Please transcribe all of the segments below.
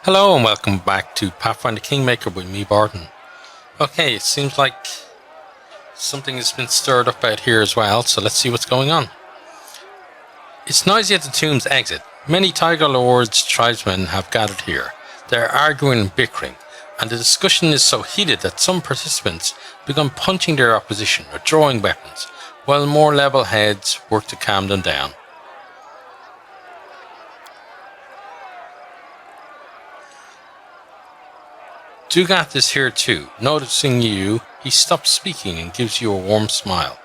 Hello and welcome back to Pathfinder Kingmaker with me, Barton. Okay, it seems like something has been stirred up out here as well, so let's see what's going on. It's noisy at the tomb's exit. Many Tiger Lord's tribesmen have gathered here. They're arguing and bickering, and the discussion is so heated that some participants begin punching their opposition or drawing weapons, while more level heads work to calm them down. Dugat is here too. Noticing you, he stops speaking and gives you a warm smile.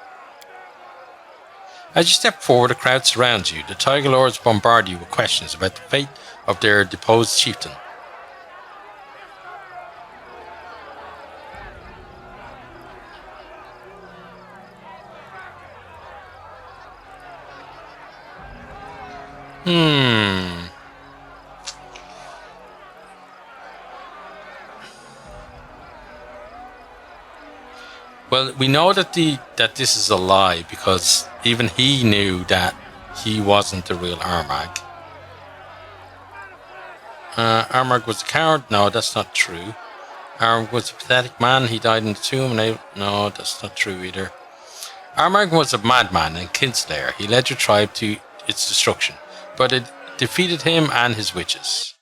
As you step forward, a crowd surrounds you. The Tiger Lords bombard you with questions about the fate of their deposed chieftain. Well, we know that this is a lie because even he knew that he wasn't the real Armag. Armag was a coward? No, that's not true. Armag was a pathetic man. He died in the tomb. No, that's not true either. Armag was a madman and kinslayer. He led your tribe to its destruction, but it defeated him and his witches.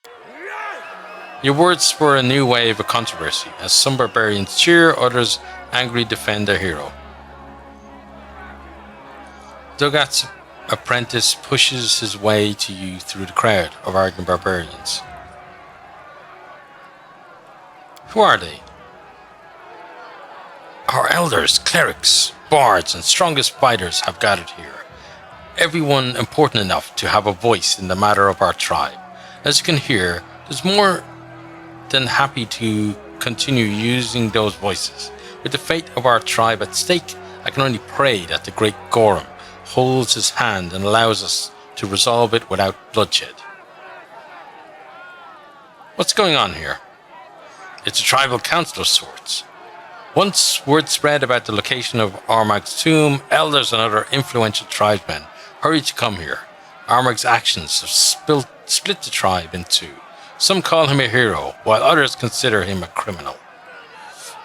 Your words spur a new wave of controversy as some barbarians cheer, others angrily defend their hero. Dugat's apprentice pushes his way to you through the crowd of arguing barbarians. Who are they? Our elders, clerics, bards, and strongest fighters have gathered here. Everyone important enough to have a voice in the matter of our tribe. As you can hear, there's more than happy to continue using those voices. With the fate of our tribe at stake, I can only pray that the great Gorum holds his hand and allows us to resolve it without bloodshed. What's going on here? It's a tribal council of sorts. Once word spread about the location of Armag's tomb, elders and other influential tribesmen hurried to come here. Armag's actions have split the tribe in two. Some call him a hero, while others consider him a criminal.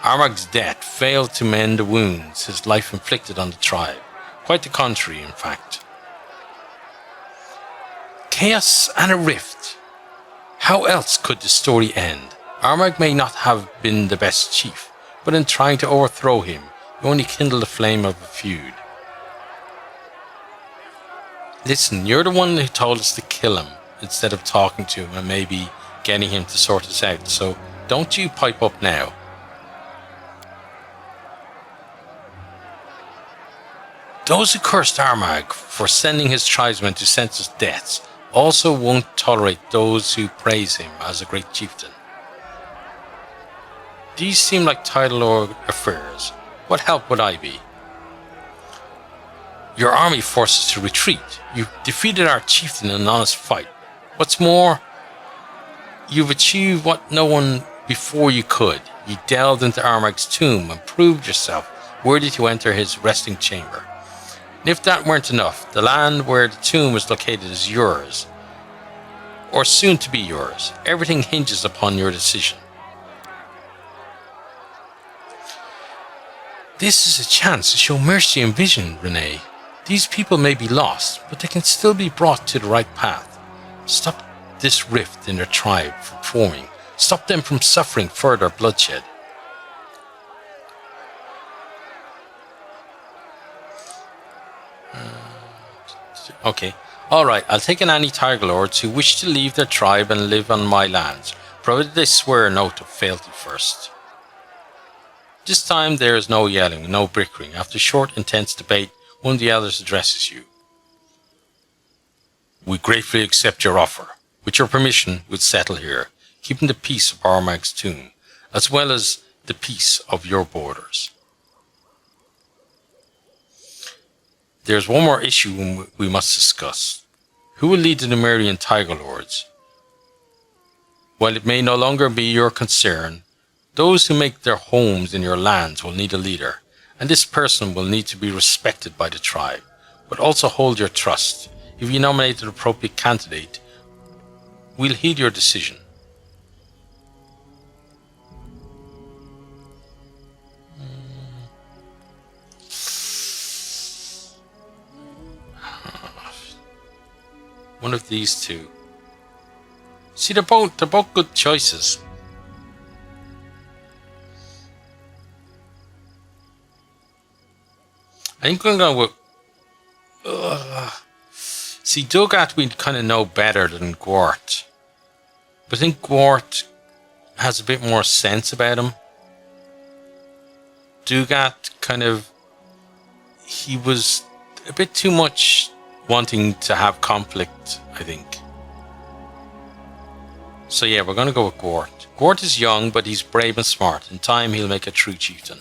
Armag's death failed to mend the wounds his life inflicted on the tribe. Quite the contrary, in fact. Chaos and a rift. How else could the story end? Armag may not have been the best chief, but in trying to overthrow him, you only kindled the flame of a feud. Listen, you're the one who told us to kill him, instead of talking to him and maybe getting him to sort us out, so don't you pipe up now. Those who cursed Armag for sending his tribesmen to senseless deaths also won't tolerate those who praise him as a great chieftain. These seem like Tiger Lord affairs. What help would I be? Your army forced us to retreat. You defeated our chieftain in an honest fight. What's more, you've achieved what no one before you could. You delved into Armag's tomb and proved yourself worthy to enter his resting chamber. And if that weren't enough, the land where the tomb is located is yours, or soon to be yours. Everything hinges upon your decision. This is a chance to show mercy and vision, Renee. These people may be lost, but they can still be brought to the right path. Stop this rift in their tribe from forming. Stop them from suffering further bloodshed. Okay, alright, I'll take in any Tiger Lords who wish to leave their tribe and live on my lands, provided they swear an oath of fealty first. This time there is no yelling, no bickering. After a short, intense debate, one of the elders addresses you. We gratefully accept your offer. With your permission, we'll settle here, keeping the peace of Armag's tomb, as well as the peace of your borders. There's one more issue we must discuss. Who will lead the Numerian Tiger Lords? While it may no longer be your concern, those who make their homes in your lands will need a leader, and this person will need to be respected by the tribe, but also hold your trust. If you nominate an appropriate candidate, we'll heed your decision. One of these two. See, they're both good choices. I think I'm going to go with... See, Dugat we kind of know better than Gwart. But I think Gwart has a bit more sense about him. Dugat kind of... He was a bit too much wanting to have conflict, I think. So yeah, we're going to go with Gwart. Gwart is young, but he's brave and smart. In time, he'll make a true chieftain.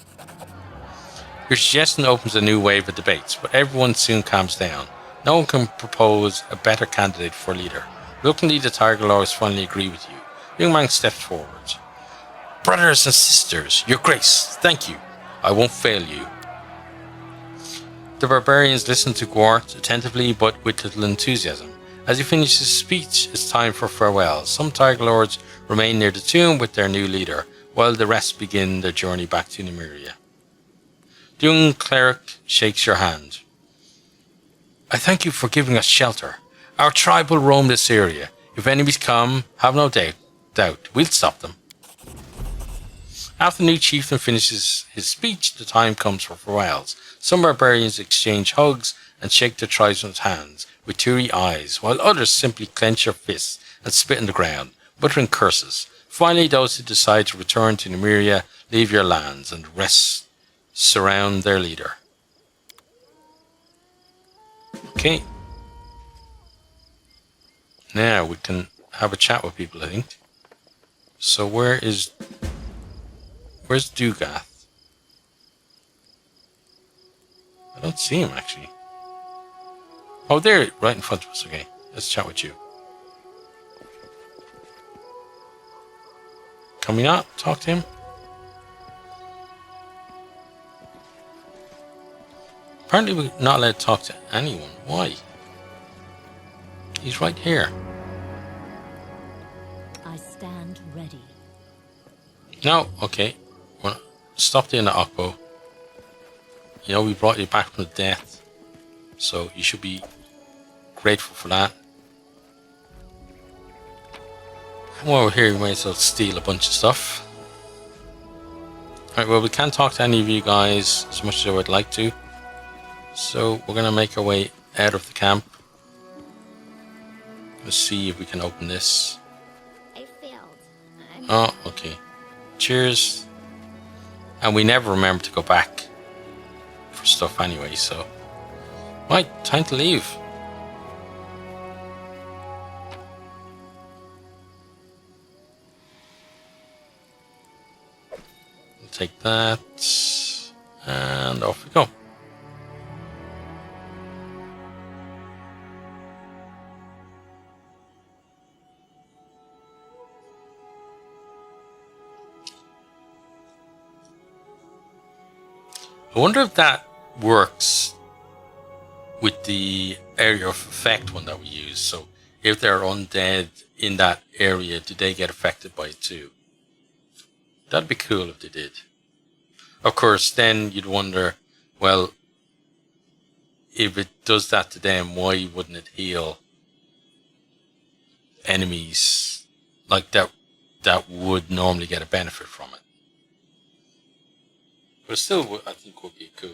Your suggestion opens a new wave of debates, but everyone soon calms down. No one can propose a better candidate for leader. Reluctantly, the Tiger Lords finally agree with you. The young man steps forward. Brothers and sisters, your grace, thank you. I won't fail you. The barbarians listen to Gwart attentively, but with little enthusiasm. As he finishes his speech, it's time for farewell. Some Tiger Lords remain near the tomb with their new leader, while the rest begin their journey back to Nymeria. The young cleric shakes your hand. I thank you for giving us shelter. Our tribe will roam this area. If enemies come, have no doubt, we'll stop them. After the new chieftain finishes his speech, the time comes for farewells. Some barbarians exchange hugs and shake their tribesmen's hands with teary eyes, while others simply clench their fists and spit on the ground, muttering curses. Finally, those who decide to return to Nymeria leave your lands and surround their leader. Okay. Now we can have a chat with people, I think. So where's Dugath? I don't see him, actually. Oh, there, right in front of us. Okay, let's chat with you. Can we not talk to him? Apparently we're not allowed to talk to anyone. Why? He's right here. I stand ready. No, okay. Well, stop doing the Okbo. You know, we brought you back from the death. So you should be grateful for that. While we're here, we might as well steal a bunch of stuff. Alright, well, we can't talk to any of you guys as much as I would like to. So we're going to make our way out of the camp. Let's see if we can open this. I failed. Oh, okay. Cheers. And we never remember to go back for stuff anyway, so... Right, time to leave. We'll take that. And off we go. I wonder if that works with the area of effect one that we use. So if they're undead in that area, do they get affected by it too? That'd be cool if they did. Of course, then you'd wonder, well, if it does that to them, why wouldn't it heal enemies like that would normally get a benefit from it? But still, I think would be a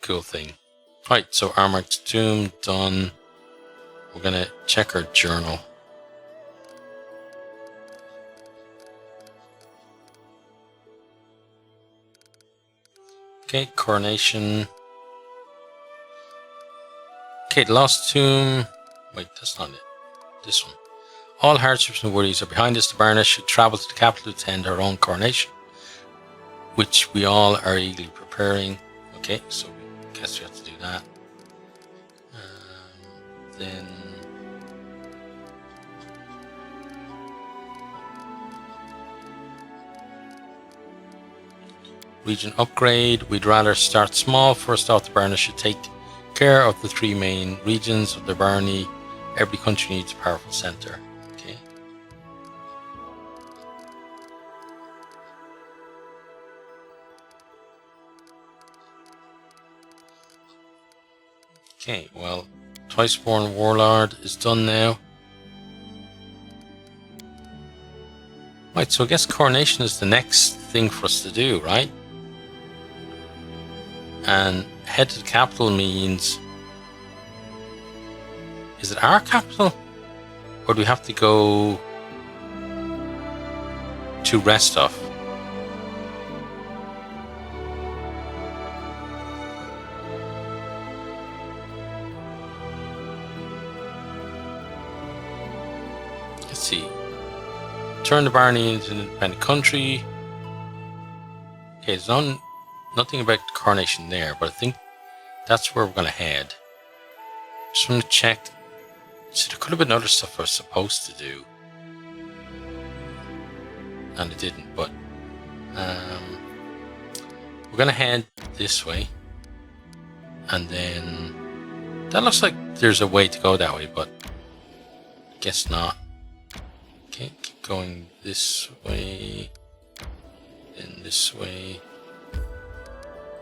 cool thing. Right, so Armored Tomb done. We're gonna check our journal. Okay, Coronation. Okay, Lost Tomb. Wait, that's not it. This one. All hardships and worries are behind us. The Baroness should travel to the capital to attend her own coronation, which we all are eagerly preparing. Okay, so I guess we have to do that. Then region upgrade. We'd rather start small. First off, the Baroness should take care of the 3 main regions of the Barony. Every country needs a powerful center. Okay. Okay, well, Twiceborn Warlord is done now. Right, so I guess Coronation is the next thing for us to do, right? And head to the capital means... Is it our capital? Or do we have to go to Restov? Let's see. Turn the Barony into an independent country. Okay, there's nothing about Coronation there, but I think that's where we're going to head. Just want to check. See, there could have been other stuff I was supposed to do. And I didn't, but... we're going to head this way. And then... That looks like there's a way to go that way, but... I guess not. Okay, keep going this way. Then this way.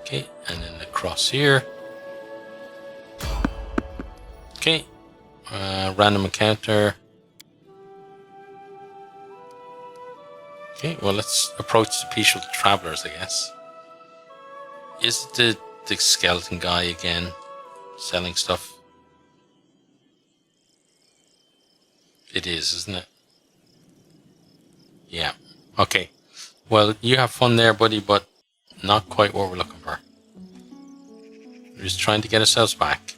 Okay, and then across here. Okay. Random encounter. Okay, well, let's approach the peaceful travelers, I guess. Is it the skeleton guy again selling stuff? It is, isn't it? Yeah. Okay. Well, you have fun there, buddy, but not quite what we're looking for. We're just trying to get ourselves back.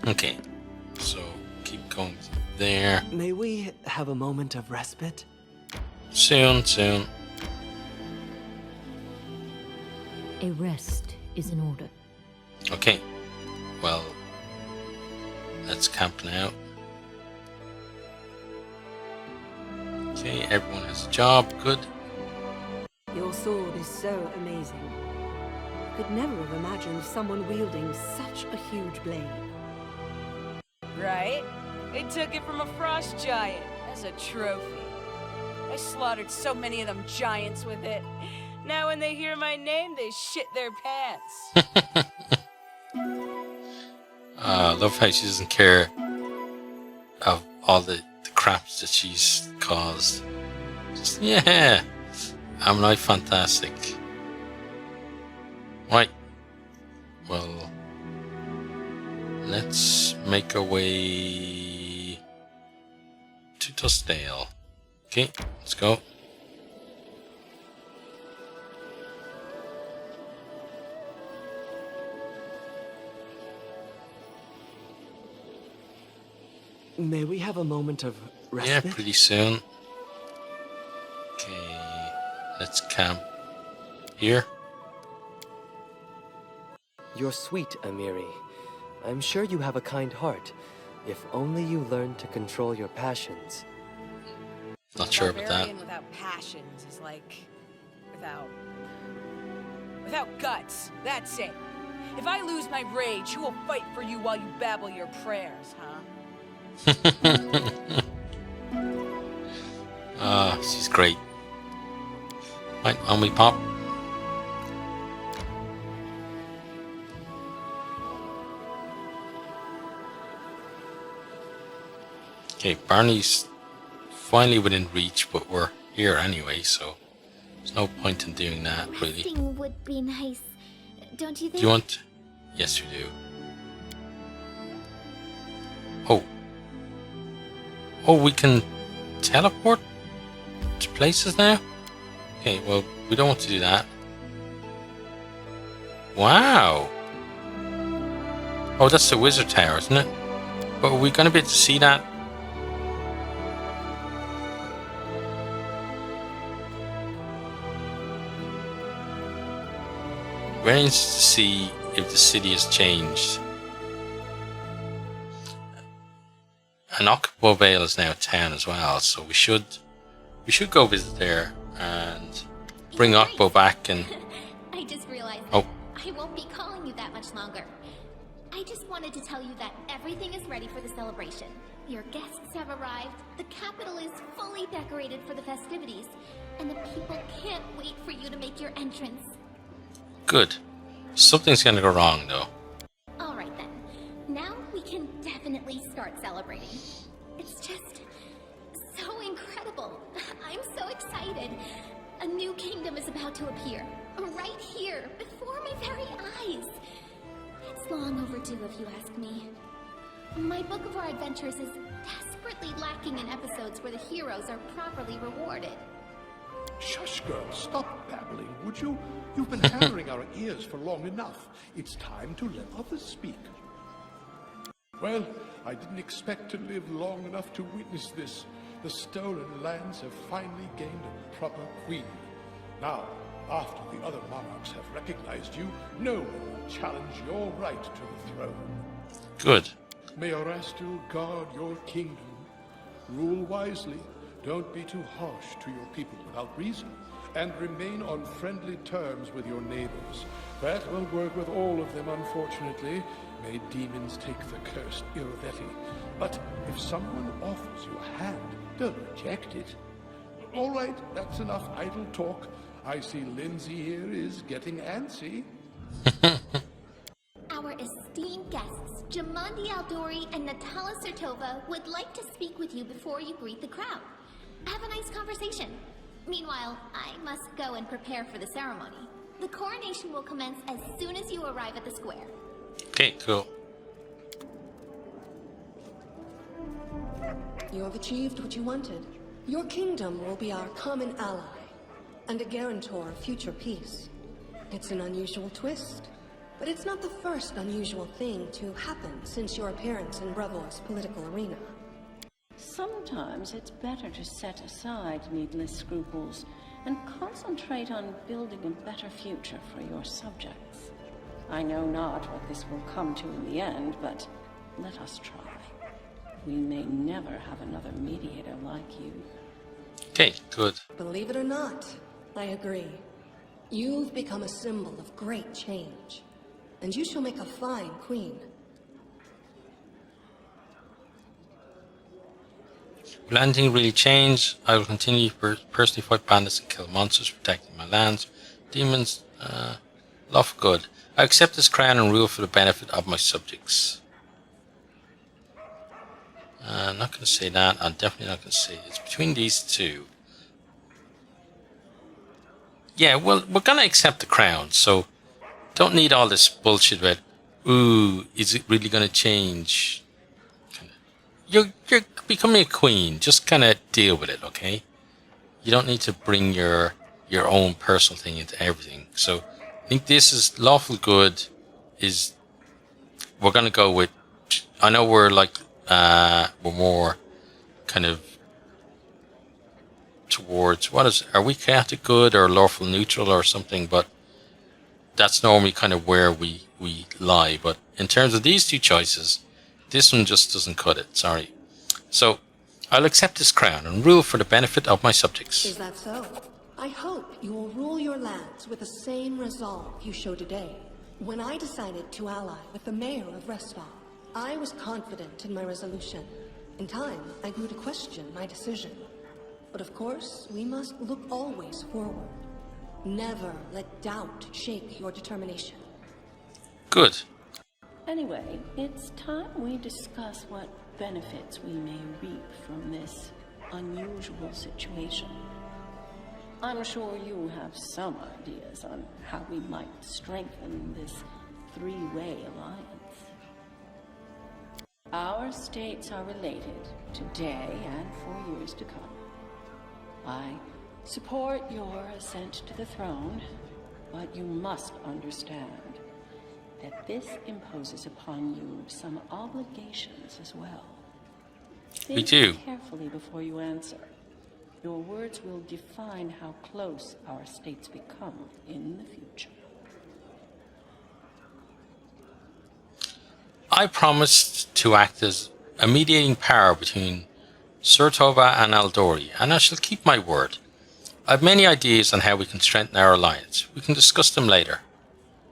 Okay, so keep going there. May we have a moment of respite? Soon. A rest is in order. Okay, well, let's camp now. Okay, everyone has a job, good. Your sword is so amazing. I could never have imagined someone wielding such a huge blade. Right? They took it from a frost giant as a trophy. I slaughtered so many of them giants with it. Now when they hear my name, they shit their pants. I love how she doesn't care of all the craps that she's caused. Just, yeah, I'm not fantastic. Right. Well, let's make our way to Tustale. Okay, let's go. May we have a moment of Yeah, respite? pretty soon. Okay, let's camp here. You're sweet, Amiri. I'm sure you have a kind heart. If only you learned to control your passions. Not sure about that. Barbarian without passions is like without guts. That's it. If I lose my rage, who will fight for you while you babble your prayers, huh? She's great. Right, on we pop. Okay, Barney's finally within reach, but we're here anyway, so there's no point in doing that, really. Resting would be nice, don't you think? Do you want... Yes, you do. Oh. Oh, we can teleport to places now? Okay, well, we don't want to do that. Wow. Oh, that's the wizard tower, isn't it? But are we going to be able to see that? Very interested to see if the city has changed. And Occupy Vale is now a town as well, so we should go visit there and bring Occupy back and... I just realized Oh. I won't be calling you that much longer. I just wanted wanted to tell you that everything is ready for the celebration. Your guests have arrived, the capital is fully decorated for the festivities, and the people can't wait for you to make your entrance. Good. Something's gonna go wrong, though. Alright then. Now we can definitely start celebrating. It's just so incredible. I'm so excited. A new kingdom is about to appear. Right here, before my very eyes. It's long overdue, if you ask me. My book of our adventures is desperately lacking in episodes where the heroes are properly rewarded. Shush, girl, stop babbling, would you? You've been hammering our ears for long enough. It's time to let others speak. Well, I didn't expect to live long enough to witness this. The stolen lands have finally gained a proper queen. Now, after the other monarchs have recognized you, no one will challenge your right to the throne. Good. May Orastil guard your kingdom. Rule wisely. Don't be too harsh to your people without reason. And remain on friendly terms with your neighbors. That won't work with all of them, unfortunately. May demons take the cursed Irvetti. But if someone offers you a hand, don't reject it. All right, that's enough idle talk. I see Lindsay here is getting antsy. Our esteemed guests, Jamandi Aldori and Natala Sertova, would like to speak with you before you greet the crowd. Have a nice conversation. Meanwhile, I must go and prepare for the ceremony. The coronation will commence as soon as you arrive at the square. Okay, cool. You have achieved what you wanted. Your kingdom will be our common ally, and a guarantor of future peace. It's an unusual twist, but it's not the first unusual thing to happen since your appearance in Brevor's political arena. Sometimes it's better to set aside needless scruples and concentrate on building a better future for your subjects. I know not what this will come to in the end, but let us try. We may never have another mediator like you. Okay, good. Believe it or not, I agree. You've become a symbol of great change, and you shall make a fine queen. Will anything really change? I will continue to personally fight bandits and kill monsters, protecting my lands. Demons, love good. I accept this crown and rule for the benefit of my subjects. I'm not going to say that. I'm definitely not going to say it. It's between these two. Yeah, well, we're going to accept the crown, so don't need all this bullshit about, ooh, is it really going to change? You're becoming a queen. Just kind of deal with it, okay? You don't need to bring your own personal thing into everything. So I think this is lawful good. We're going to go with, I know we're like, we're more kind of towards, are we chaotic good or lawful neutral or something? But that's normally kind of where we lie. But in terms of these two choices, this one just doesn't cut it, sorry. So I'll accept this crown and rule for the benefit of my subjects. Is that so? I hope you will rule your lands with the same resolve you show today. When I decided to ally with the mayor of Restall, I was confident in my resolution. In time, I grew to question my decision. But of course, we must look always forward. Never let doubt shake your determination. Good. Anyway, it's time we discuss what benefits we may reap from this unusual situation. I'm sure you have some ideas on how we might strengthen this three-way alliance. Our states are related today and for years to come. I support your ascent to the throne, but you must understand that this imposes upon you some obligations as well. We do. Think carefully before you answer. Your words will define how close our states become in the future. I promised to act as a mediating power between Sertova and Aldori, and I shall keep my word. I have many ideas on how we can strengthen our alliance. We can discuss them later.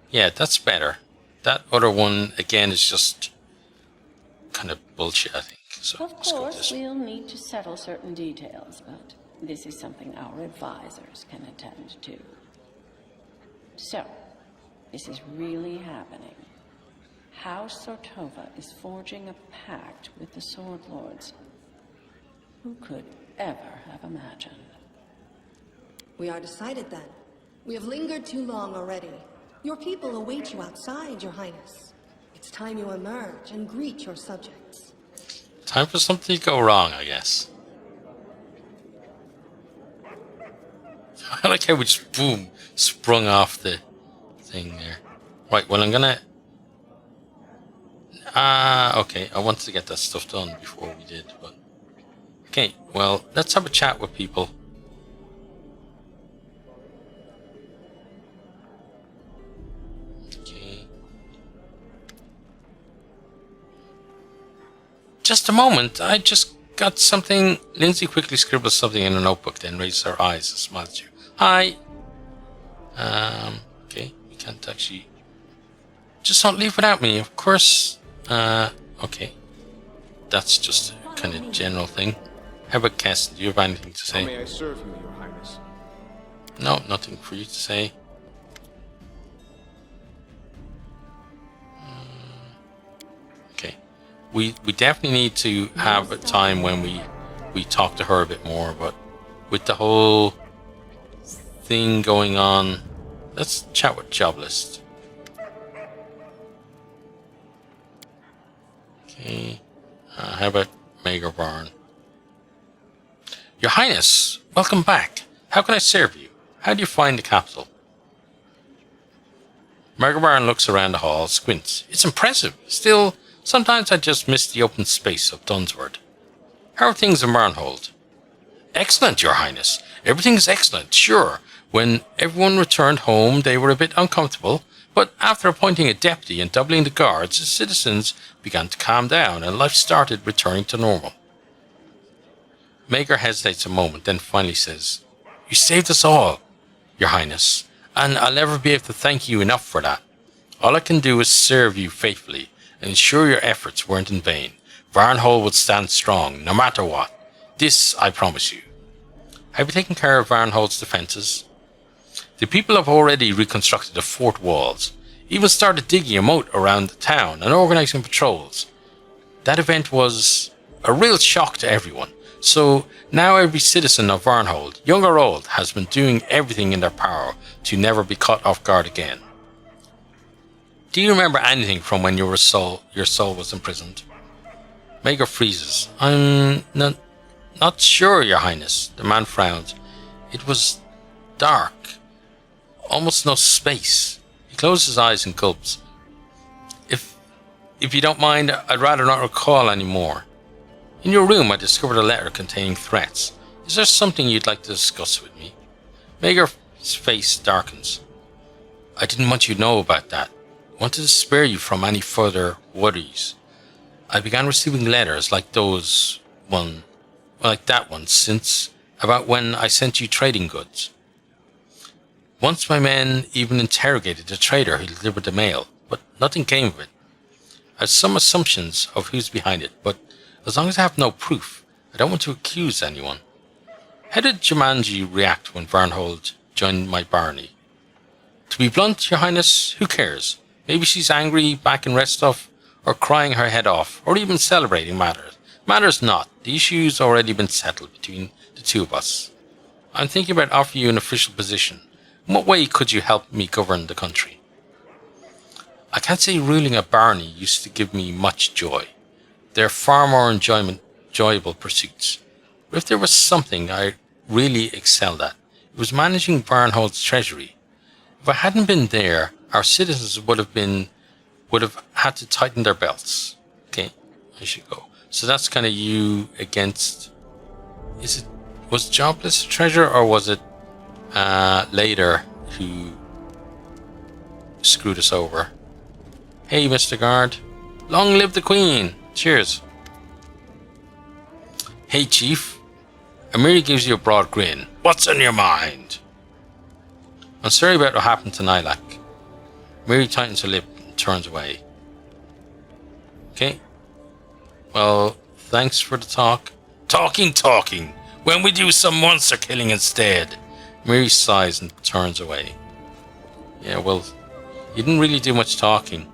Yeah, that's better. That other one, again, is just kind of bullshit, I think. So Of course, we'll need to settle certain details, but this is something our advisors can attend to. So, this is really happening. House Sortova is forging a pact with the Sword Lords. Who could ever have imagined? We are decided then. We have lingered too long already. Your people await you outside, Your Highness. It's time you emerge and greet your subjects. Time for something to go wrong, I guess. I like how we just, boom, sprung off the thing there. Right, well, I'm gonna... okay, I wanted to get that stuff done before we did, but... Okay, well, let's have a chat with people. Okay. Just a moment, I just got something... Lindsay quickly scribbles something in a notebook, then raises her eyes and smiles at you. Hi! Okay, we can't actually... Just don't leave without me, of course. Okay. That's just a kind of general thing. How about Keston? Do you have anything to say? How may I serve you, Your Highness? No, nothing for you to say. Okay. We definitely need to have a time when we talk to her a bit more, but with the whole thing going on, let's chat with Joblist. Okay. How about Mager Barn? Your Highness, welcome back. How can I serve you? How do you find the capital? Mager Barn looks around the hall, squints. It's impressive. Still, sometimes I just miss the open space of Dunsword. How are things in Barnhold? Excellent, Your Highness. Everything is excellent, sure. When everyone returned home, they were a bit uncomfortable, but after appointing a deputy and doubling the guards, the citizens began to calm down and life started returning to normal. Mager hesitates a moment, then finally says, You saved us all, Your Highness, and I'll never be able to thank you enough for that. All I can do is serve you faithfully and ensure your efforts weren't in vain. Varnhold would stand strong, no matter what. This I promise you. Have you taken care of Varnhold's defences? The people have already reconstructed the fort walls, even started digging a moat around the town and organising patrols. That event was a real shock to everyone, so now every citizen of Varnhold, young or old, has been doing everything in their power to never be caught off guard again. Do you remember anything from when your soul was imprisoned? Mager freezes. I'm not sure, Your Highness. The man frowned. It was dark. Almost no space. He closes his eyes and gulps. If you don't mind, I'd rather not recall any more. In your room, I discovered a letter containing threats. Is there something you'd like to discuss with me? Mager's face darkens. I didn't want you to know about that. I wanted to spare you from any further worries. I began receiving letters like that one since about when I sent you trading goods. Once my men even interrogated the trader who delivered the mail, but nothing came of it. I have some assumptions of who's behind it, but as long as I have no proof, I don't want to accuse anyone. How did Jumanji react when Varnhold joined my barony? To be blunt, Your Highness, who cares? Maybe she's angry, back in Restov, or crying her head off, or even celebrating matters. Matters not. The issue's already been settled between the two of us. I'm thinking about offering you an official position. In what way could you help me govern the country? I can't say ruling a barony used to give me much joy. They're far more enjoyable pursuits. But if there was something I really excelled at, it was managing Varnhold's treasury. If I hadn't been there, our citizens would have had to tighten their belts. Okay, I should go. So that's kind of you against... Was Jobless a treasure, or was it later who screwed us over? Hey, Mr. Guard. Long live the Queen. Cheers. Hey, Chief. Amiri gives you a broad grin. What's on your mind? I'm sorry about what happened to Nylak. Amiri tightens her lip and turns away. Okay. Well, thanks for the talk. Talking. When we do some monster killing instead. Miri sighs and turns away. Yeah, well, you didn't really do much talking.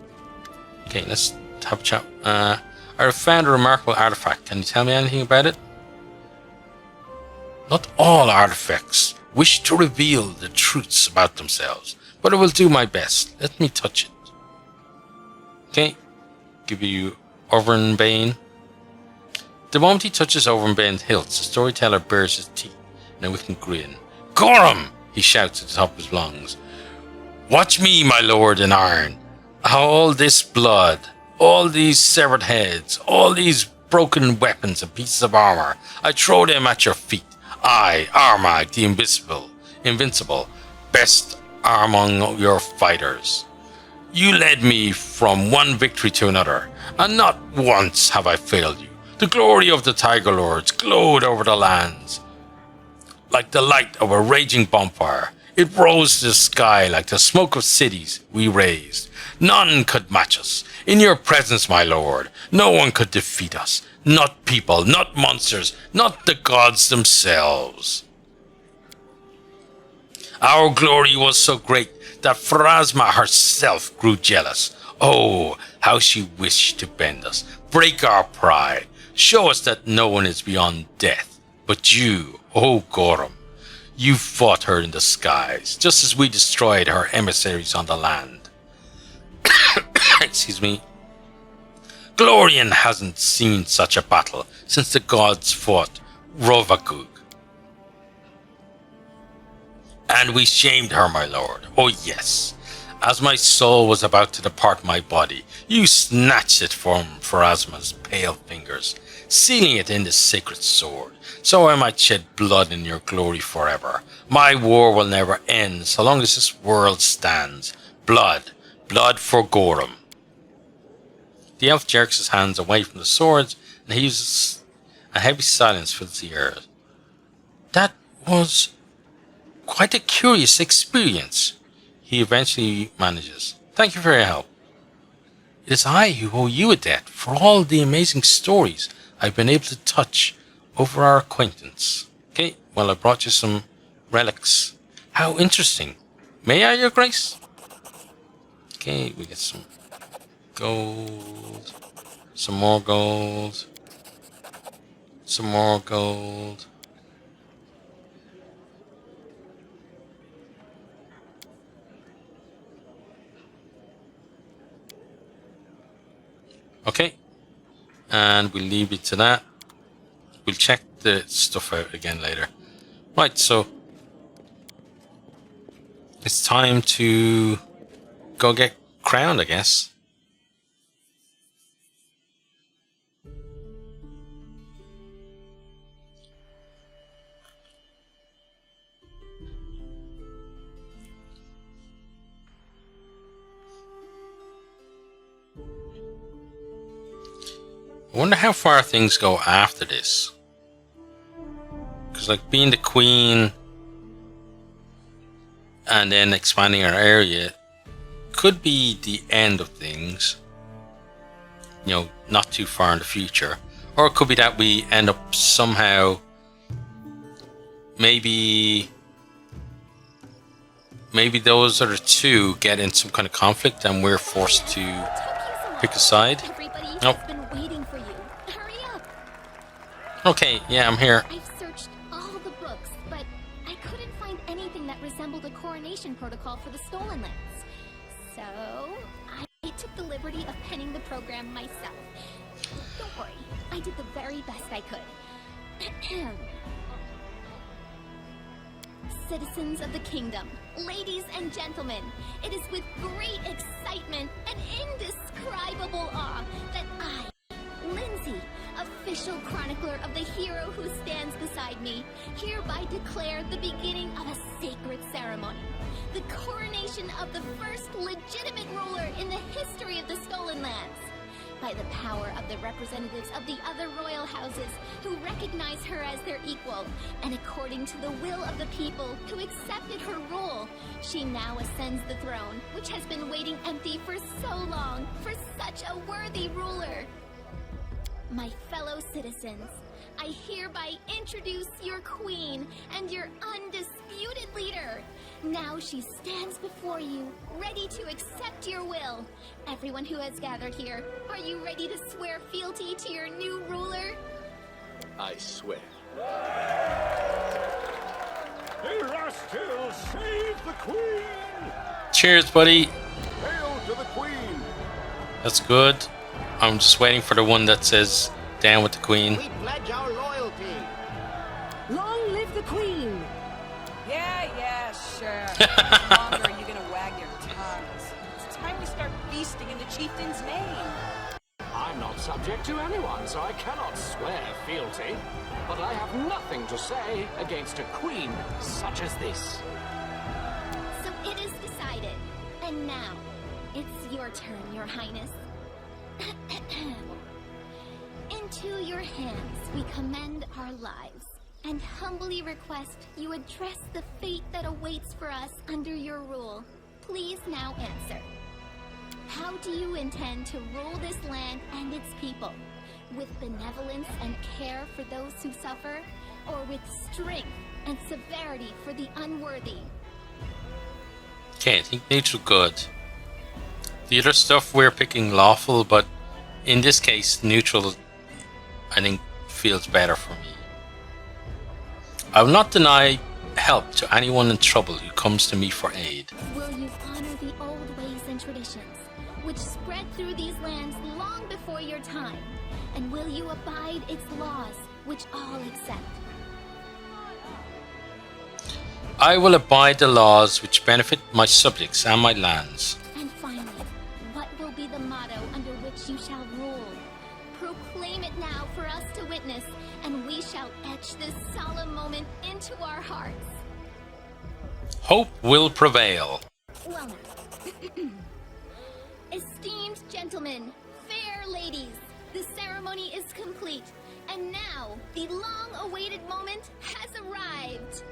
Okay, let's have a chat. I found a remarkable artifact. Can you tell me anything about it? Not all artifacts wish to reveal the truths about themselves, but I will do my best. Let me touch it. Okay, give you Overnbane. The moment he touches Overnbane's hilt, the storyteller bares his teeth in a wicked grin. Gorham! He shouts at the top of his lungs. Watch me, my lord in iron. All this blood, all these severed heads, all these broken weapons and pieces of armor, I throw them at your feet. I, Armag, the invincible, best among your fighters. You led me from one victory to another, and not once have I failed you. The glory of the Tiger Lords glowed over the lands like the light of a raging bonfire. It rose to the sky like the smoke of cities we raised. None could match us. In your presence, my lord, no one could defeat us. Not people, not monsters, not the gods themselves. Our glory was so great that Pharasma herself grew jealous. Oh, how she wished to bend us, break our pride, show us that no one is beyond death. But you, oh Gorham, you fought her in the skies, just as we destroyed her emissaries on the land. Excuse me. Glorian hasn't seen such a battle since the gods fought Rovagug. And we shamed her, my lord. Oh yes. As my soul was about to depart my body, you snatched it from Pharasma's pale fingers, sealing it in the sacred sword, so I might shed blood in your glory forever. My war will never end so long as this world stands. Blood for Gorham. The elf jerks his hands away from the swords, and heaves a heavy silence fills the air. That was quite a curious experience, he eventually manages. Thank you for your help. It is I who owe you a debt for all the amazing stories I've been able to touch over our acquaintance. Okay, well, I brought you some relics. How interesting. May I, your grace? Okay, we get some gold, some more gold, some more gold. Okay, and we'll leave it to that. We'll check the stuff out again later. Right, so it's time to go get crowned, I guess. I wonder how far things go after this. Because, like, being the queen and then expanding our area could be the end of things. You know, not too far in the future. Or it could be that we end up somehow, maybe those other two get in some kind of conflict and we're forced to pick a side. Nope. Okay, yeah, I'm here. I've searched all the books, but I couldn't find anything that resembled a coronation protocol for the Stolen Lands. So, I took the liberty of penning the program myself. Don't worry, I did the very best I could. Citizens of the kingdom, ladies and gentlemen, it is with great excitement and indescribable awe that I, Lindsay, official chronicler of the hero who stands beside me, hereby declare the beginning of a sacred ceremony. The coronation of the first legitimate ruler in the history of the Stolen Lands. By the power of the representatives of the other royal houses who recognize her as their equal, and according to the will of the people who accepted her rule, she now ascends the throne, which has been waiting empty for so long, for such a worthy ruler. My fellow citizens, I hereby introduce your queen and your undisputed leader. Now she stands before you, ready to accept your will. Everyone who has gathered here, are you ready to swear fealty to your new ruler? I swear. Erastil, save the queen! Cheers, buddy. Hail to the queen! That's good. I'm just waiting for the one that says down with the queen. We pledge our loyalty. Long live the queen! Yeah, sure. How longer are you gonna wag your tongues? It's time we start feasting in the chieftain's name. I'm not subject to anyone, so I cannot swear fealty. But I have nothing to say against a queen such as this. So it is decided. And now, it's your turn, Your Highness. Into your hands we commend our lives, and humbly request you address the fate that awaits for us under your rule. Please now answer. How do you intend to rule this land and its people? With benevolence and care for those who suffer, or with strength and severity for the unworthy? Okay, I think neutral good. The other stuff we're picking lawful, but in this case, neutral, I think, feels better for me. I will not deny help to anyone in trouble who comes to me for aid. Will you honor the old ways and traditions, which spread through these lands long before your time? And will you abide its laws, which all accept? I will abide the laws which benefit my subjects and my lands. And finally, what will be the motto under which you shall rule? Proclaim it now for us to witness, and we shall etch this solemn moment into our hearts. Hope will prevail. Well now. Esteemed gentlemen, fair ladies, the ceremony is complete, and now the long-awaited moment has arrived.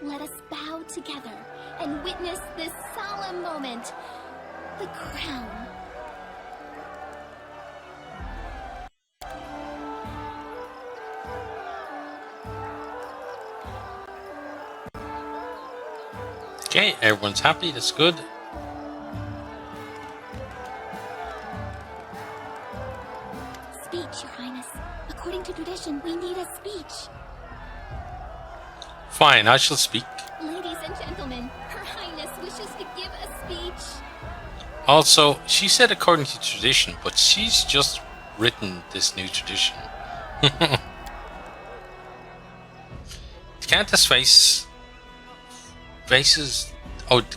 Let us bow together and witness this solemn moment, the crown. Okay, everyone's happy, that's good. Speech, Your Highness. According to tradition, we need a speech. Fine, I shall speak. Ladies and gentlemen, Her Highness wishes to give a speech. Also, she said according to tradition, but she's just written this new tradition. The countless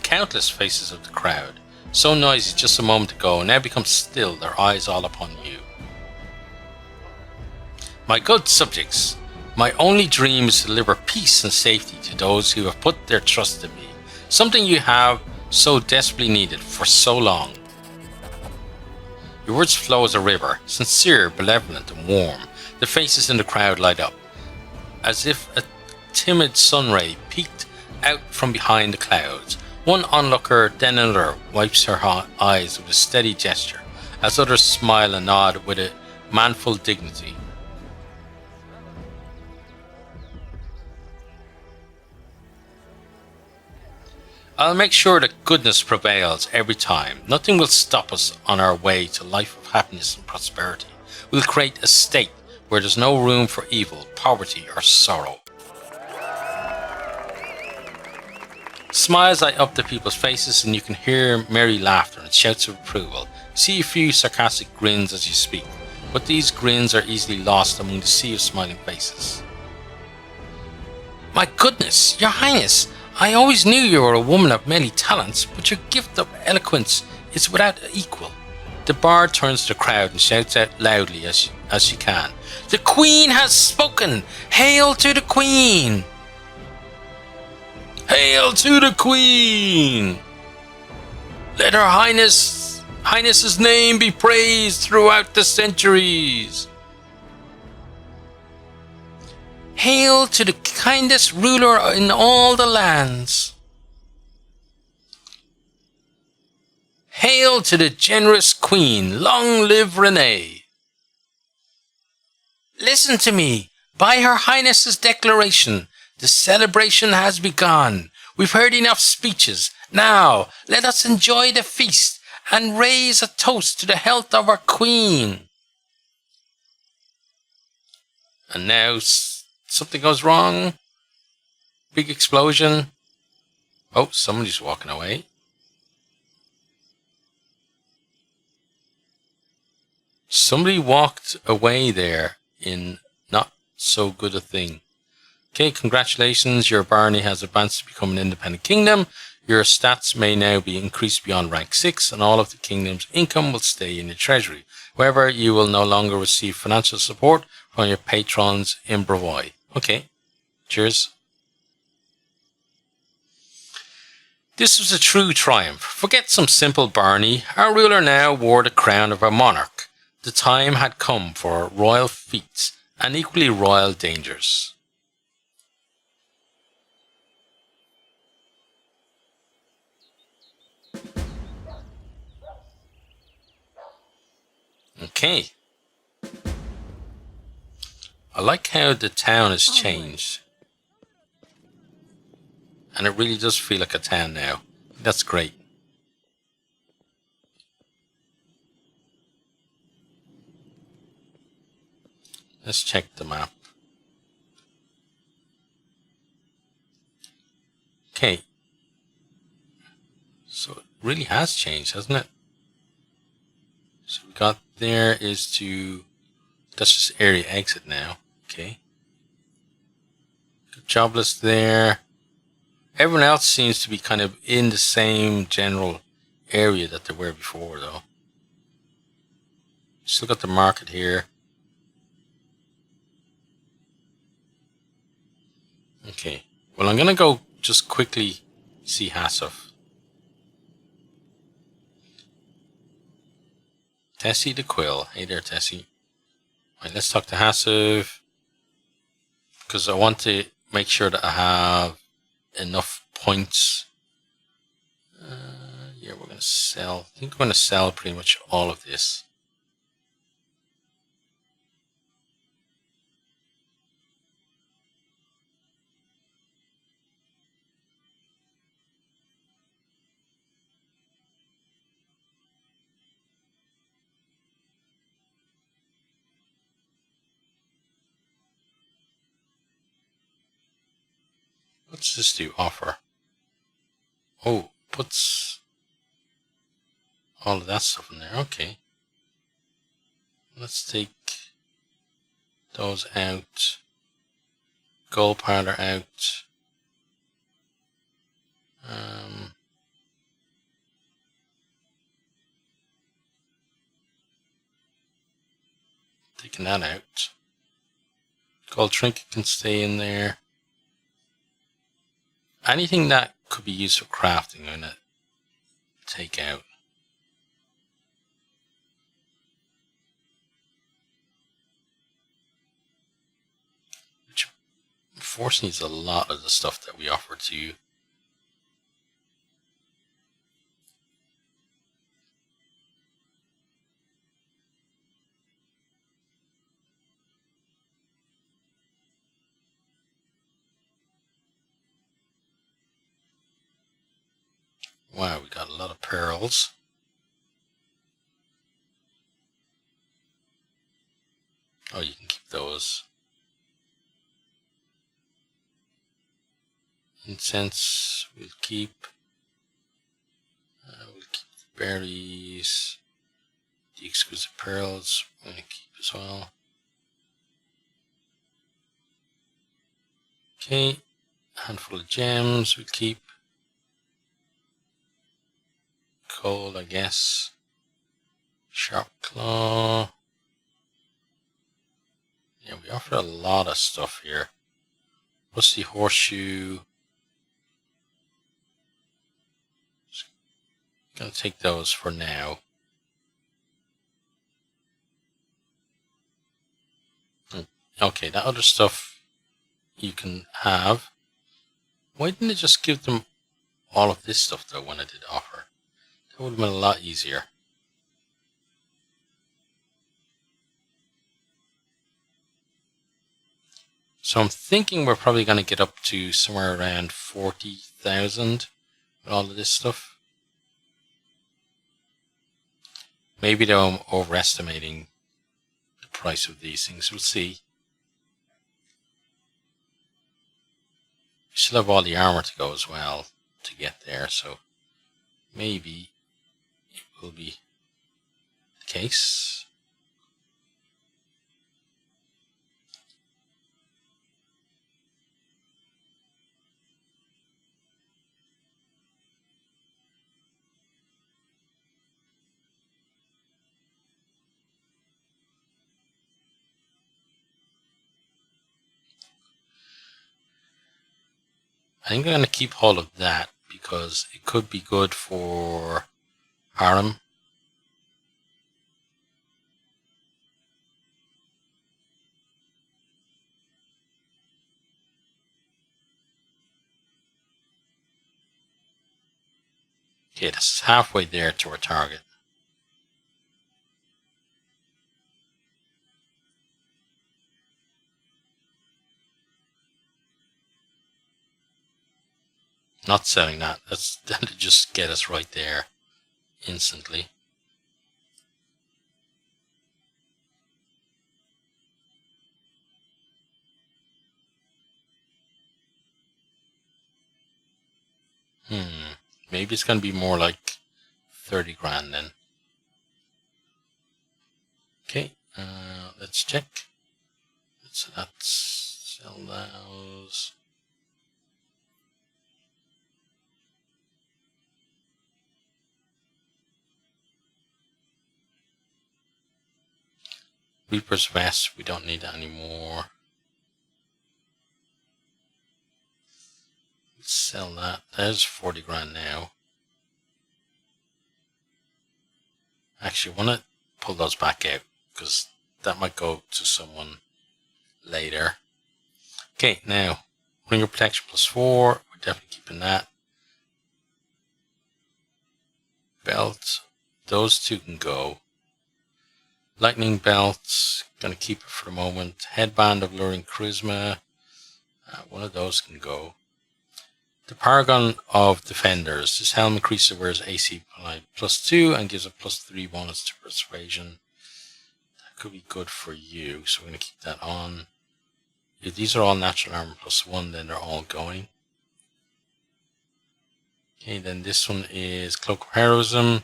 countless faces of the crowd, so noisy just a moment ago, now become still, their eyes all upon you. My good subjects, my only dream is to deliver peace and safety to those who have put their trust in me, something you have so desperately needed for so long. Your words flow as a river, sincere, benevolent, and warm. The faces in the crowd light up, as if a timid sunray peeked out from behind the clouds. One onlooker, then another, wipes her eyes with a steady gesture, as others smile and nod with a manful dignity. I'll make sure that goodness prevails every time. Nothing will stop us on our way to a life of happiness and prosperity. We'll create a state where there's no room for evil, poverty, or sorrow. Smiles light up the people's faces, and you can hear merry laughter and shouts of approval. You see a few sarcastic grins as you speak, but these grins are easily lost among the sea of smiling faces. My goodness, Your Highness! I always knew you were a woman of many talents, but your gift of eloquence is without equal. The bard turns to the crowd and shouts out loudly as she can. The Queen has spoken! Hail to the Queen! Hail to the Queen! Let Her Highness's name be praised throughout the centuries! Hail to the kindest ruler in all the lands! Hail to the generous Queen! Long live Renee! Listen to me. By Her Highness's declaration, the celebration has begun. We've heard enough speeches. Now, let us enjoy the feast and raise a toast to the health of our queen. And now something goes wrong. Big explosion. Oh, somebody's walking away. Somebody walked away there in not so good a thing. Okay, congratulations. Your barony has advanced to become an independent kingdom. Your stats may now be increased beyond rank 6 and all of the kingdom's income will stay in your treasury. However, you will no longer receive financial support from your patrons in Bravoi. Okay, cheers. This was a true triumph. Forget some simple barony. Our ruler now wore the crown of a monarch. The time had come for royal feats and equally royal dangers. Okay. I like how the town has changed. And it really does feel like a town now. That's great. Let's check the map. Okay. So it really has changed, hasn't it? So we got there is to... That's just area exit now. Okay. Good jobless there. Everyone else seems to be kind of in the same general area that they were before, though. Still got the market here. Okay. Well, I'm going to go just quickly see Hassov. Tessie the Quill. Hey there, Tessie. Right, let's talk to Hassov. Because I want to make sure that I have enough points. Yeah, we're going to sell. I think we're going to sell pretty much all of this. What's this do? Offer. Oh, puts all of that stuff in there. Okay. Let's take those out. Gold powder out. Taking that out. Gold trinket can stay in there. Anything that could be used for crafting, I'm going to take out. Which unfortunately is a lot of the stuff that we offer to you. Wow, we got a lot of pearls. Oh, you can keep those. Incense, we'll keep. We'll keep the berries. The exquisite pearls, we're going to keep as well. Okay, a handful of gems, we'll keep. Coal, I guess. Sharp claw. Yeah, we offer a lot of stuff here. Rusty horseshoe. Just gonna take those for now. Okay, that other stuff you can have. Why didn't it just give them all of this stuff though when I did offer? That would have been a lot easier. So I'm thinking we're probably going to get up to somewhere around 40,000 with all of this stuff. Maybe though I'm overestimating the price of these things. We'll see. We still have all the armor to go as well to get there, so maybe it will be the case. I think I'm going to keep hold of that because it could be good for Harem. Okay, this is halfway there to our target. Not selling that. That'll just get us right there instantly. Maybe it's going to be more like 30 grand then. Okay, let's check. So let's sell those. Reaper's Vest, we don't need that anymore. Let's sell that. There's 40 grand now. Actually, I want to pull those back out because that might go to someone later. Okay, now, Ringer Protection +4, we're definitely keeping that. Belt, those two can go. Lightning Belt, gonna keep it for the moment. Headband of Luring Charisma, one of those can go. The Paragon of Defenders, this helm increases wearer's AC by +2 and gives a +3 bonus to Persuasion. That could be good for you, so we're gonna keep that on. If these are all natural armor +1, then they're all going. Okay, then this one is Cloak of Heroism.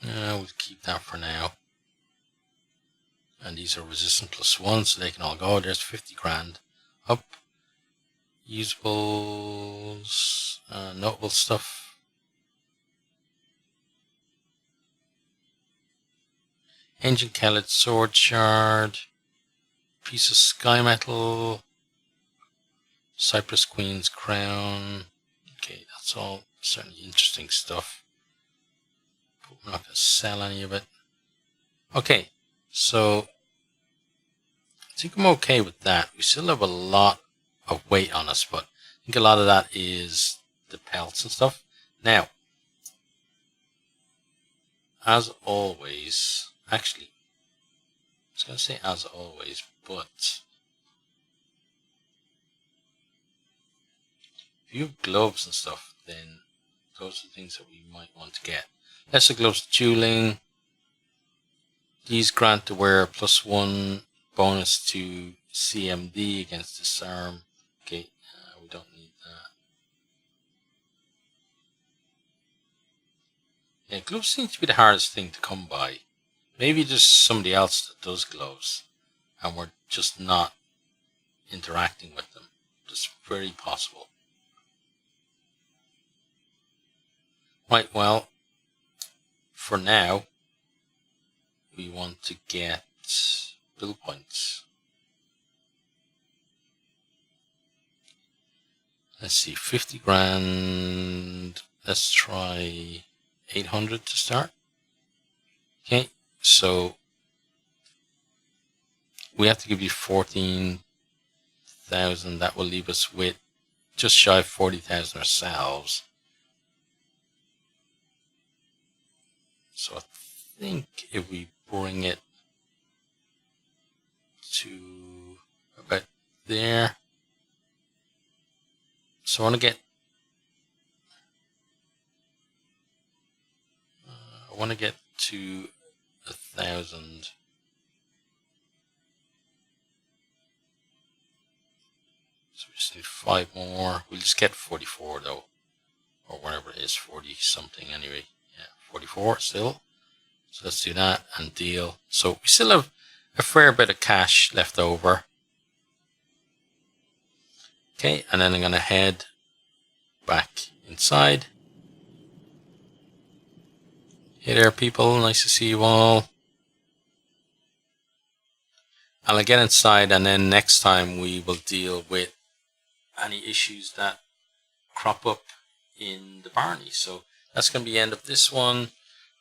We'll keep that for now. And these are resistant +1, so they can all go. There's 50 grand up. Usables, notable stuff. Engine Kellet Sword Shard. Piece of Sky Metal. Cypress Queen's Crown. Okay, that's all certainly interesting stuff. But we're not going to sell any of it. Okay, so I think I'm okay with that. We still have a lot of weight on us, but I think a lot of that is the pelts and stuff. Now, as always, actually, I was going to say as always, but if you have gloves and stuff, then those are things that we might want to get. Lesser Gloves Dueling. These grant the wearer +1 bonus to CMD against disarm. Okay, we don't need that. Yeah, gloves seem to be the hardest thing to come by. Maybe there's somebody else that does gloves and we're just not interacting with them. It's very possible. Right, well, for now, we want to get build points. Let's see, 50 grand. Let's try 800 to start. Okay, so we have to give you 14,000. That will leave us with just shy of 40,000 ourselves. So I think if we bring it to there. So I want to get to 1,000. So we just need 5 more. We'll just get 44 though, or whatever it is, 40 something anyway. Yeah, 44 still. So let's do that and deal. So we still have a fair bit of cash left over. Okay, and then I'm going to head back inside. Hey there, people. Nice to see you all. And I'll get inside, and then next time we will deal with any issues that crop up in the Barney. So that's going to be the end of this one.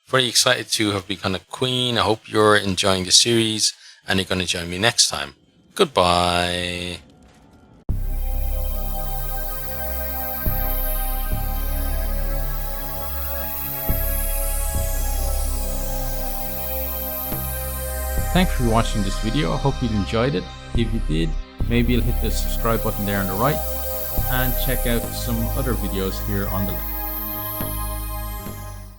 Very excited to have become a queen. I hope you're enjoying the series, and you're going to join me next time. Goodbye. Thanks for watching this video. I hope you enjoyed it. If you did, maybe you'll hit the subscribe button there on the right and check out some other videos here on the left.